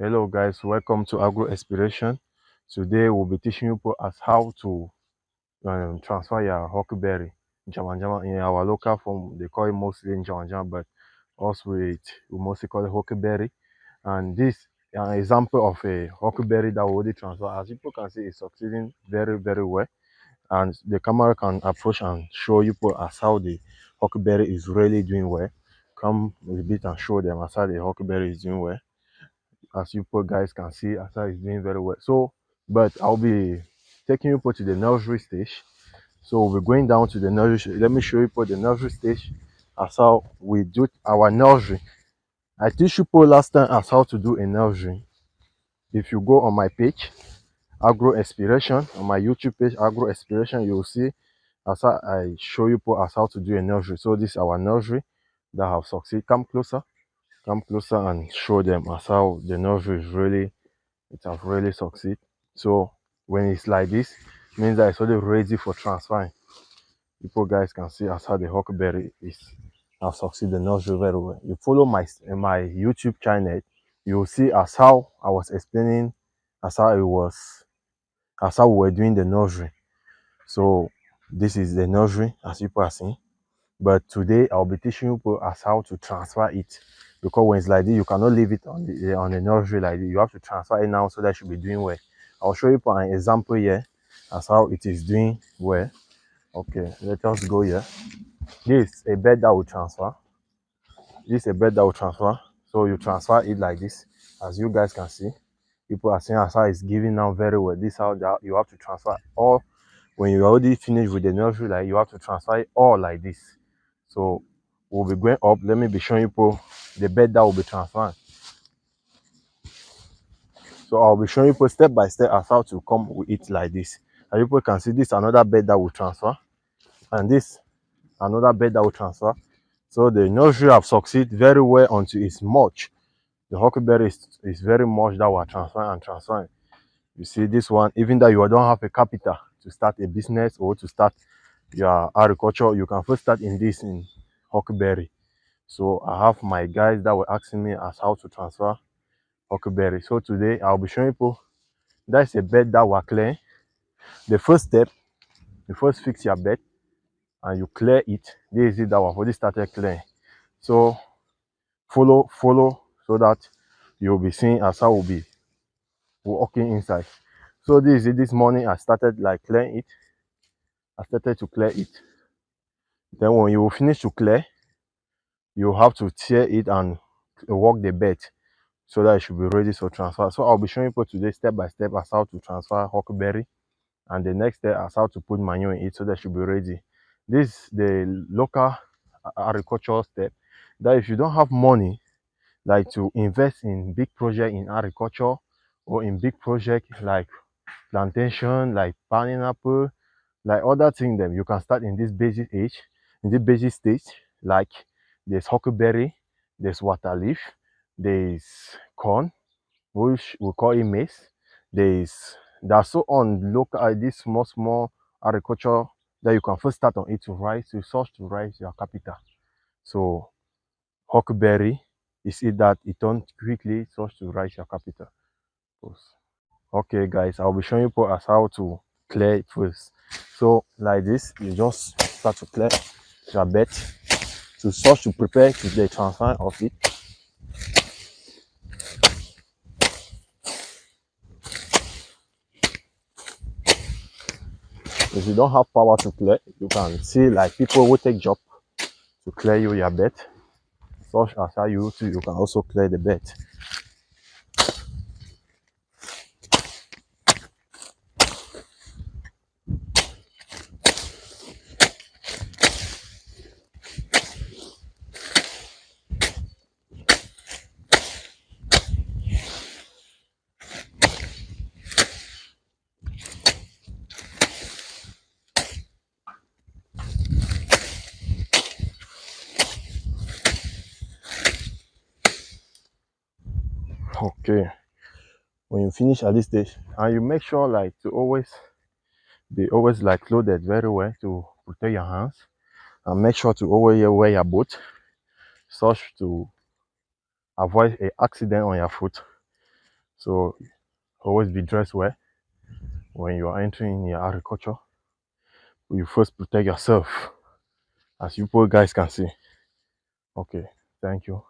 Hello guys, welcome to Agro Inspiration. Today we'll be teaching you as how to transfer your huckleberry jama jama. In our local form they call it mostly jama jama, but us we mostly call it huckleberry. And this an example of a huckleberry that we already transfer. As people can see, it's succeeding very well. And the camera can approach and show you as how the huckleberry is really doing well. Come a bit and show them as how the huckleberry is doing well. As you guys can see, Asa is doing very well. So, but I'll be taking you to the nursery stage. So we'll be going down to the nursery. Let me show you the nursery stage as how we do our nursery. I teach you last time as how to do a nursery. If you go on my page, Agro Inspiration, on my YouTube page, Agro Inspiration, you will see as how I show you as how to do a nursery. So this is our nursery that have succeeded. Come closer and show them as how the nursery is really, it has really succeeded. So when it's like this, means that it's already ready for transferring. People guys can see as how the huckleberry is have succeeded the nursery very well. You follow my YouTube channel, you will see as how I was explaining as how we were doing the nursery. So this is the nursery as people are seeing. But today I'll be teaching you as how to transfer it, because when it's like this, you cannot leave it on the nursery like this. You have to transfer it now so that it should be doing well. I'll show you an example here as how it is doing well. Okay, let us go here. This is a bed that will transfer. This is a bed that will transfer. So you transfer it like this, as you guys can see. People are saying as how it's giving now very well. This is how that you have to transfer all. When you already finish with the nursery, like you have to transfer it all like this. So we'll be going up. Let me be showing you the bed that will be transferred. So I'll be showing you step by step as how to come with it like this. And people can see this another bed that will transfer, and this another bed that will transfer. So the nursery have succeeded very well until it's much. The huckleberry is very much that will transfer and transfer. You see this one, even though you don't have a capital to start a business or to start your agriculture, you can first start in this in huckleberry. So I have my guys that were asking me as how to transfer huckleberry. So today I'll be showing people that's a bed that will clear. The first step, you first fix your bed and you clear it. This is it that we've already started clearing. So follow so that you'll be seeing as how we'll be walking inside. So this is it. This morning I started like clearing it. I started to clear it. Then when you finish to clear, you have to tear it and walk the bed so that it should be ready for transfer. So I'll be showing people today step by step as how to transfer huckleberry, and the next step as how to put manure in it so that it should be ready. This is the local agricultural step that if you don't have money like to invest in big project in agriculture or in big project like plantation, like pineapple, like other things, then you can start in this basic age, in the basic stage. Like there's huckleberry, there's water leaf, there's corn, which we call it maize. There's so on local this small agriculture that you can first start on it to rise to source to rise your capital. So huckleberry is it that it don't quickly source to rise your capital. Okay guys, I'll be showing you as how to clear it first. So like this, you just start to clear your bed to source to prepare to the transfer of it. If you don't have power to clear, you can see like people will take job to clear you your bed. Such as how you too, you can also clear the bed. Okay, when you finish at this stage, and you make sure like to always be like loaded very well to protect your hands, and make sure to always wear your boot such to avoid an accident on your foot. So always be dressed well when you are entering your agriculture. You first protect yourself, as you poor guys can see. Okay, thank you.